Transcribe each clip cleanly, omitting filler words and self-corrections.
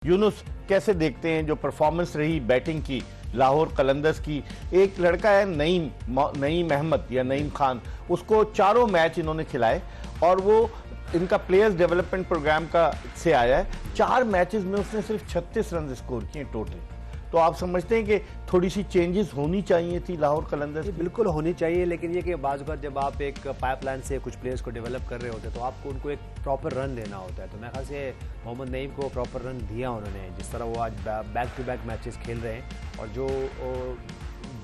यूनुस कैसे देखते हैं जो परफॉर्मेंस रही बैटिंग की लाहौर कलंदर्स की। एक लड़का है नईम अहमद या नईम खान, उसको चारों मैच इन्होंने खिलाए और वो इनका प्लेयर्स डेवलपमेंट प्रोग्राम का से आया है। 4 मैचेस में उसने सिर्फ 36 रन स्कोर किए टोटल। तो आप समझते हैं कि थोड़ी सी चेंजेस होनी चाहिए थी लाहौर कलंदर्स की? बिल्कुल होनी चाहिए, लेकिन ये कि बाज़ वक़्त जब आप एक पाइपलाइन से कुछ प्लेयर्स को डेवलप कर रहे होते हैं तो आपको उनको एक प्रॉपर रन देना होता है। तो मेरे ख्याल से मोहम्मद नईम को प्रॉपर रन दिया उन्होंने, जिस तरह वो आज बैक टू बैक मैचेस खेल रहे हैं और जो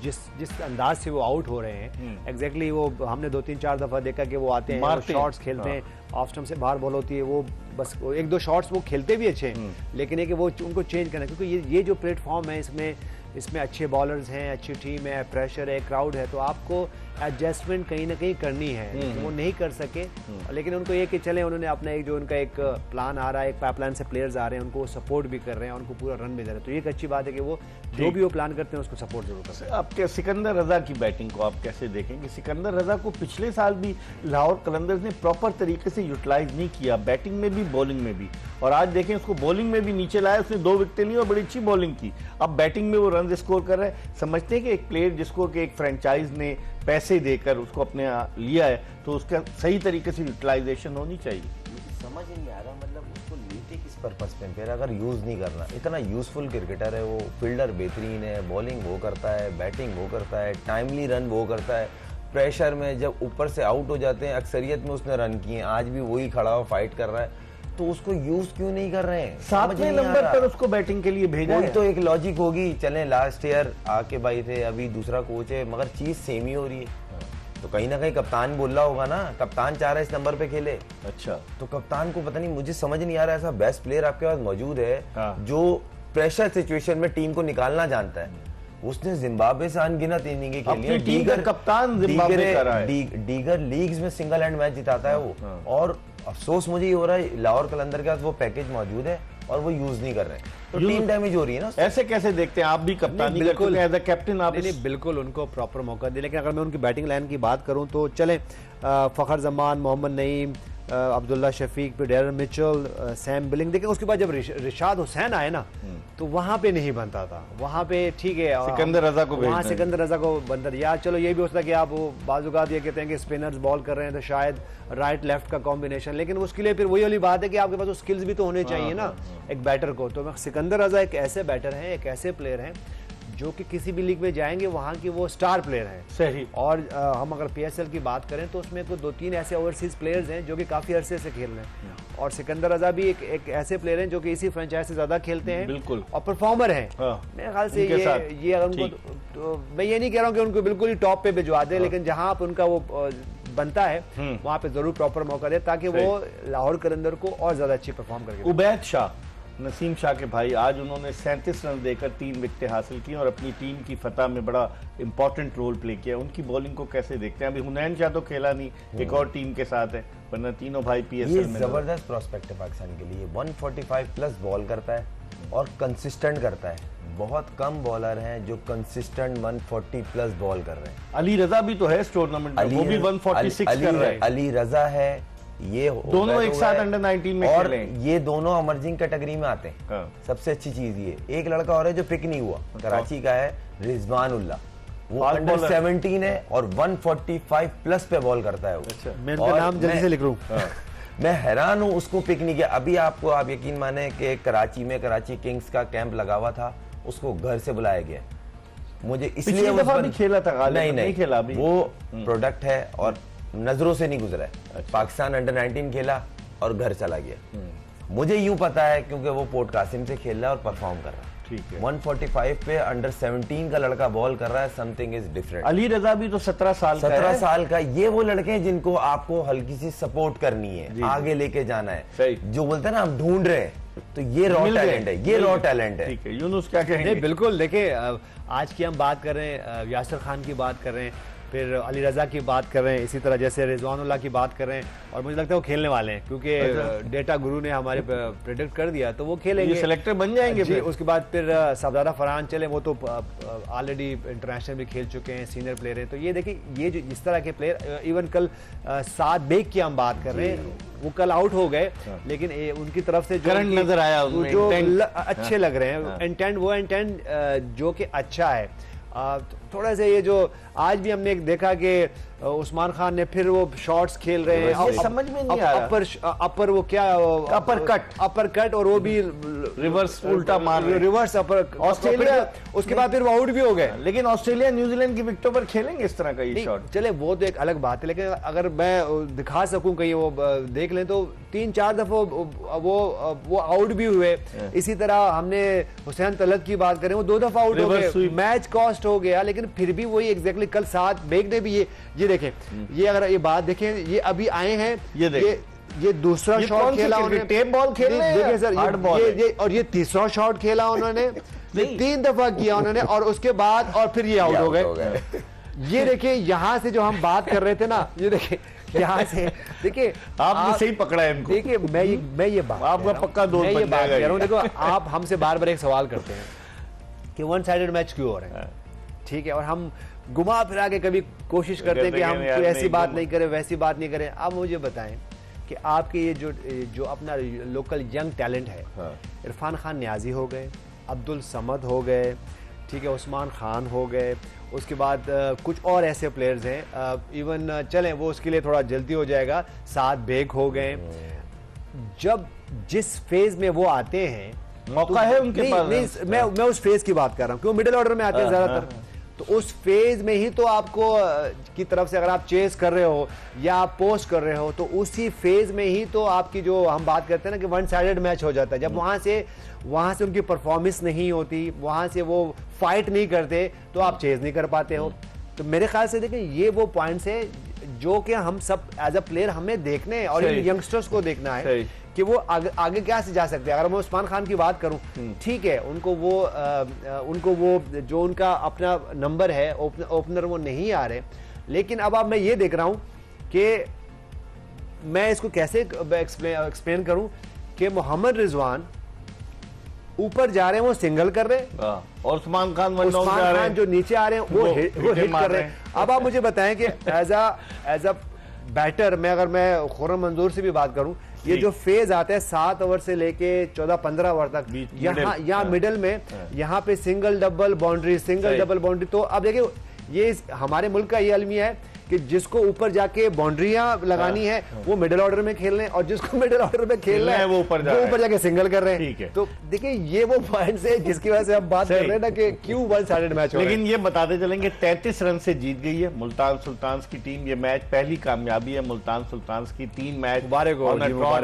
जिस अंदाज से वो आउट हो रहे हैं एग्जैक्टली वो हमने 2-3-4 दफ़ा देखा कि वो आते हैं, शॉट्स खेलते हैं, ऑफ स्टंप से बाहर बॉल होती है, वो बस 1-2 शॉट्स वो खेलते भी अच्छे हैं, लेकिन है कि वो उनको चेंज करना, क्योंकि ये जो प्लेटफॉर्म है इसमें अच्छे बॉलर्स हैं, अच्छी टीम है, प्रेशर है, क्राउड है, तो आपको एडजस्टमेंट कहीं ना कहीं करनी है। वो नहीं कर सके, लेकिन उनको ये कि चले उन्होंने अपना एक जो उनका एक प्लान आ रहा है, एक पाइपलाइन से प्लेयर्स आ रहे हैं, उनको सपोर्ट भी कर रहे हैं, उनको पूरा रन भी दे रहे हैं। तो ये एक अच्छी बात है कि वो जो भी वो प्लान करते हैं उसको सपोर्ट जरूर करते हैं। अब सिकंदर रजा की बैटिंग को आप कैसे देखेंगे? सिकंदर रजा को पिछले साल भी लाहौर कलंदर्स ने प्रॉपर तरीके से यूटिलाइज नहीं किया, बैटिंग में भी बॉलिंग में भी, और आज देखें उसको बॉलिंग में भी नीचे लाया, उसने 2 विकेटें ली और बड़ी अच्छी बॉलिंग की। अब बैटिंग में वो रन स्कोर कर रहा है। समझते हैं कि एक प्लेयर जिसको कि एक फ्रेंचाइज ने पैसे देकर उसको अपने लिया है तो उसका सही तरीके से यूटिलाइजेशन होनी चाहिए। समझ ही नहीं आ रहा, मतलब उसको लेते किस पर्पस पे फिर अगर यूज नहीं करना। इतना यूजफुल क्रिकेटर है वो, फील्डर बेहतरीन है, बॉलिंग वो करता है, बैटिंग वो करता है, टाइमली रन वो करता है, प्रेशर में जब ऊपर से आउट हो जाते हैं अक्सरियत में उसने रन किए, आज भी वही खड़ा हो फाइट कर रहा है, तो उसको यूज क्यों नहीं कर रहे हैं? 7वें नंबर पर उसको बैटिंग के लिए भेजा है। तो एक लॉजिक होगी, चलें लास्ट ईयर आके भाई थे, अभी दूसरा कोच है, मगर चीज सेम ही हो रही है। तो कहीं ना कहीं कप्तान बोल रहा होगा ना, कप्तान चाह रहा है इस नंबर पे खेले। अच्छा, तो कप्तान को पता नहीं, मुझे समझ नहीं आ रहा, ऐसा बेस्ट प्लेयर आपके पास मौजूद है जो प्रेशर सिचुएशन में टीम को निकालना जानता है। उसने जिम्बाब्वे से अनगिनत इनिंग खेली, दीगर कप्तान जिम्बाब्वे का रहा है, दीगर लीग्स में सिंगल हैंड मैच जिताता है वो। और अफसोस मुझे ये हो रहा है लाहौर कलंदर के पास वो पैकेज मौजूद है और वो यूज नहीं कर रहे हैं, तो टीम डैमेज हो रही है ना। ऐसे कैसे देखते हैं आप भी कप्तानी करते हैं एज अ कैप्टन? आप नहीं, बिल्कुल उनको प्रॉपर मौका दे, लेकिन अगर मैं उनकी बैटिंग लाइन की बात करूं तो चले फखर जमान, मोहम्मद नईम, अब्दुल्ला शफीक, फिर डेरन मिचेल, सैम बिलिंग, देखें उसके बाद जब रिशाद हुसैन आए ना तो वहां पे नहीं बनता था, वहां पे ठीक है सिकंदर रजा को वहां सिकंदर रजा को बनता था। यार चलो ये भी हो सकता है कि आप वो बाजुकात ये कहते हैं कि स्पिनर्स बॉल कर रहे हैं तो शायद राइट लेफ्ट का कॉम्बिनेशन, लेकिन उसके लिए फिर वही वाली बात है कि आपके पास स्किल्स भी तो होने चाहिए ना एक बैटर को। तो सिकंदर रजा एक ऐसे बैटर हैं, एक ऐसे प्लेयर हैं जो कि किसी भी लीग में जाएंगे वहां की वो स्टार प्लेयर हैं। सही। और हम अगर PSL की बात करें तो उसमें कोई 2-3 ऐसे ओवरसीज प्लेयर्स हैं जो कि काफी अरसे से खेल रहे हैं, और सिकंदर रजा भी एक ऐसे प्लेयर हैं जो कि इसी फ्रेंचाइज से ज्यादा खेलते हैं, बिल्कुल, और परफॉर्मर हैं। मेरे ख्याल से ये अगर उनको तो मैं ये नहीं कह रहा हूँ कि उनको बिल्कुल ही टॉप पे भिजवा दे, लेकिन जहां आप उनका वो बनता है वहां पे जरूर प्रॉपर मौका दे ताकि वो लाहौर कलंदर को और ज्यादा अच्छी परफॉर्म करके। उबैद शाह, नसीम शाह के भाई, आज उन्होंने 37 रन देकर 3 विकेटें हासिल की और अपनी टीम की फतह में बड़ा इंपॉर्टेंट रोल प्ले किया। उनकी बॉलिंग को कैसे देखते हैं? अभी हुनैन शाह तो खेला नहीं, एक और टीम के साथ है, वरना तीनों भाई PSL में। जबरदस्त प्रोस्पेक्ट है पाकिस्तान के लिए, 145 प्लस बॉल करता है और कंसिस्टेंट करता है। बहुत कम बॉलर हैं जो कंसिस्टेंट 140 प्लस बॉल कर रहे हैं। अली रजा भी तो है इस टूर्नामेंट में, वो भी 146 कर रहे हैं। अली रजा है, ये दोनों एक साथ अंडर 19 में और खेले, ये दोनों इमर्जिंग कैटेगरी में आते हैं। सबसे अच्छी चीज ये, एक लड़का और है जो पिक नहीं हुआ, कराची का है रिजवान उल्ला, वो अंडर 17 है और 145 प्लस पे बॉल करता है वो। मैं उनका नाम जल्दी से लिख लूं। मैं हैरान हूं उसको पिक नहीं किया। अभी आप यकीन माने कि कराची में कराची किंग्स का कैंप लगा हुआ था, उसको घर से बुलाया गया। मुझे इसलिए भी खेला था, नहीं खेला अभी। वो प्रोडक्ट है और नजरों से नहीं गुजरा है। अच्छा। पाकिस्तान अंडर 19 खेला और घर चला गया। मुझे यूं पता है क्योंकि वो पोर्ट कासिम से खेल रहा है और परफॉर्म कर रहा है। ठीक है। 145 पे अंडर 17 का लड़का बॉल कर रहा है, समथिंग इज डिफरेंट। अली रजा भी तो 17 साल का है। ये वो लड़के हैं जिनको आपको हल्की सी सपोर्ट करनी है, आगे लेके जाना है। सही। जो बोलते हैं ना हम ढूंढ रहे हैं, तो ये रॉ टैलेंट है, ये रॉ टैलेंट है। ठीक है, यूनुस क्या कहेंगे? बिल्कुल, देखिए आज की हम बात कर रहे हैं, यासिर खान की बात कर रहे हैं, फिर अली रज़ा की बात कर रहे हैं, इसी तरह जैसे रिजवानुल्लाह की बात कर रहे हैं, और मुझे लगता है वो खेलने वाले हैं क्योंकि डेटा गुरु ने हमारे प्रेडिक्ट कर दिया, तो वो खेलेंगे, ये सेलेक्टर बन जाएंगे जी। फिर। उसके बाद फिर सफदारा फरहान चले, वो तो ऑलरेडी इंटरनेशनल भी खेल चुके हैं, सीनियर प्लेयर हैं। तो ये देखिए, ये जो इस तरह के प्लेयर, इवन कल साद बेग की हम बात कर रहे हैं, वो कल आउट हो गए, लेकिन उनकी तरफ से जो करंट नजर आया उनमें, जो intent। अच्छे लग रहे हैं, इंटेंट वो इंटेंट जो कि अच्छा है। थोड़ा सा ये जो आज भी हमने देखा कि उस्मान खान ने फिर वो शॉट्स खेल रहे हैं, ये समझ में नहीं आ रहा। अपर वो क्या अपर कट और वो भी रिवर्स उल्टा मार रहे हैं। रिवर्स अपर ऑस्ट्रेलिया, उसके बाद फिर वो आउट भी हो गए। लेकिन ऑस्ट्रेलिया न्यूजीलैंड की विकेटों पर खेलेंगे इस तरह का ये शॉट। चले वो तो एक अलग बात है, लेकिन अगर मैं दिखा सकूं कहीं वो देख लें तो 3-4 दफा वो आउट भी हुए। इसी तरह हमने हुसैन तलत की बात करें, वो 2 दफा आउट हो गए, मैच कॉस्ट हो गया, लेकिन फिर भी वही एग्जैक्टली कल साद बेग ने भी ये देखें, ये अगर ये बात देखें, ये अभी आए हैं, ये दूसरा शॉट खेला उन्होंने, टेप बॉल खेल रहे हैं देखिए सर, ये और ये तीसरा शॉट खेला उन्होंने, 3 दफा किया उन्होंने, और उसके बाद और फिर ये आउट हो गए। ये देखिए, यहाँ से जो हम बात कर रहे थे ना, ये देखिए यहाँ से देखिए, आपने सही पकड़ा है इनको। देखिए मैं ये बात आपका पक्का दोस्त मैं ये बन बात जाएगा कह रहा हूँ। देखो, आप हमसे बार बार एक सवाल करते हैं कि 1 साइडेड मैच क्यों हो रहे हैं, ठीक है, और हम घुमा फिरा के कभी कोशिश करते हैं कि हम कोई ऐसी बात नहीं करें, वैसी बात नहीं करें। अब मुझे बताएं कि आपके ये जो अपना लोकल यंग टैलेंट है, इरफान खान न्याजी हो गए, अब्दुल समद हो गए, ठीक है, उस्मान खान हो गए, उसके बाद कुछ और ऐसे प्लेयर्स हैं, इवन चलें वो उसके लिए थोड़ा जल्दी हो जाएगा, साद बेग हो गए। जब जिस फेज में वो आते हैं, मौका है उनके पास। नहीं, मैं उस फेज की बात कर रहा हूँ, क्यों मिडिल ऑर्डर में आते हैं ज्यादातर, तो उस फेज में ही तो आपको की तरफ से अगर आप चेस कर रहे हो या आप पोस्ट कर रहे हो, तो उसी फेज में ही तो आपकी जो हम बात करते हैं ना कि 1 साइडेड मैच हो जाता है। जब वहां से उनकी परफॉर्मेंस नहीं होती, वहां से वो फाइट नहीं करते, तो आप चेज नहीं कर पाते हो। तो मेरे ख्याल से देखिए, ये वो पॉइंट्स है जो कि हम सब एज अ प्लेयर हमें देखने हैं, और इन यंगस्टर्स को देखना है कि वो आगे क्या से जा सकते हैं। अगर मैं उस्मान खान की बात करूं, ठीक है, उनको वो जो उनका अपना नंबर है ओपनर वो नहीं आ रहे, लेकिन अब मैं ये देख रहा हूं कि मैं इसको कैसे एक्सप्लेन करूं कि मोहम्मद रिजवान ऊपर जा रहे हैं, वो सिंगल कर रहे हैं, और उस्मान खान जो नीचे आ रहे हैं वो हिट कर रहे हैं। अब आप मुझे बताएं कि एज अ बैटर अगर मैं खुर्रम मंजूर से भी बात करूं, ये जो फेज आता है 7 ओवर से लेके 14-15 ओवर तक, यहाँ मिडिल में यहाँ पे सिंगल डबल बाउंड्री, तो अब देखिए, ये हमारे मुल्क का ये अलमिया है कि जिसको ऊपर जाके बाउंड्रियां लगानी है वो मिडिल ऑर्डर में खेल रहे हैं, और जिसको मिडिल ऑर्डर में खेलना है वो ऊपर जाके सिंगल कर रहे हैं। तो देखिए, ये वो पॉइंट्स है जिसकी वजह से हम बात कर रहे हैं ना कि क्यों 1 साइडेड मैच हो रहा है। लेकिन ये बताते चलेंगे 33 रन से जीत गई है मुल्तान सुल्तान्स की टीम। ये मैच पहली कामयाबी है मुल्तान सुल्तान्स की। 3 मैच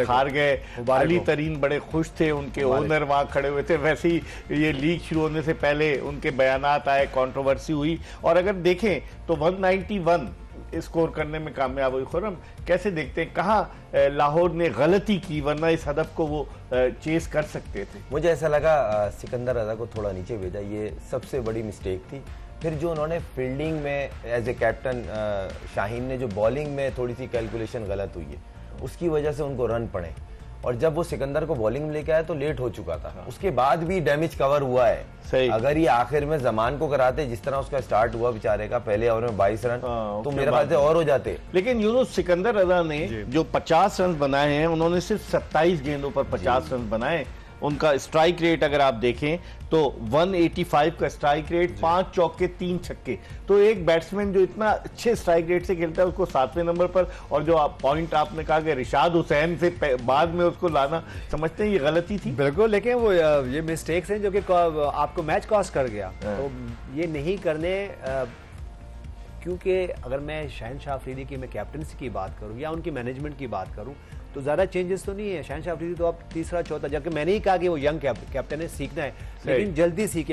हार गए। अली तरीन बड़े खुश थे, उनके ओनर वहां खड़े हुए थे। वैसे ही ये लीग शुरू होने से पहले उनके बयानात आए, कंट्रोवर्सी हुई, और अगर देखें तो 191 स्कोर करने में कामयाब हुई। खुर्रम, कैसे देखते हैं, कहाँ लाहौर ने गलती की, वरना इस हदफ को वो चेस कर सकते थे? मुझे ऐसा लगा सिकंदर रजा को थोड़ा नीचे भेजा, ये सबसे बड़ी मिस्टेक थी। फिर जो उन्होंने फील्डिंग में एज ए कैप्टन शाहीन ने जो बॉलिंग में थोड़ी सी कैलकुलेशन गलत हुई है, उसकी वजह से उनको रन पड़े, और जब वो सिकंदर को बॉलिंग में लेके आया तो लेट हो चुका था। उसके बाद भी डैमेज कवर हुआ है। सही। अगर ये आखिर में जमान को कराते, जिस तरह उसका स्टार्ट हुआ बेचारे का, पहले ओवर में 22 रन, तो मेरे ख्याल से और हो जाते। लेकिन यूनुस सिकंदर रजा ने जो 50 रन बनाए हैं, उन्होंने सिर्फ 27 गेंदों पर 50 रन बनाए। उनका स्ट्राइक रेट अगर आप देखें तो 185 का स्ट्राइक रेट, 5 चौके 3 छक्के। तो एक बैट्समैन जो इतना अच्छे स्ट्राइक रेट से खेलता है उसको 7वें नंबर पर, और जो पॉइंट आपने कहा कि रिशाद हुसैन से बाद में उसको लाना, समझते हैं ये गलती थी? बिल्कुल, लेकिन वो ये मिस्टेक्स हैं जो कि आपको मैच कॉस्ट कर गया। तो ये नहीं करने, क्योंकि अगर मैं शहनशाह अफरीदी की मैं कैप्टनसी की बात करूं या उनकी मैनेजमेंट की बात करूं, तो ज़्यादा चेंजेस तो नहीं है। शहनशाह अफरीदी तो अब तीसरा चौथा, जबकि मैंने ही कहा कि वो यंग कैप्टन है, सीखना है, लेकिन जल्दी सीखे।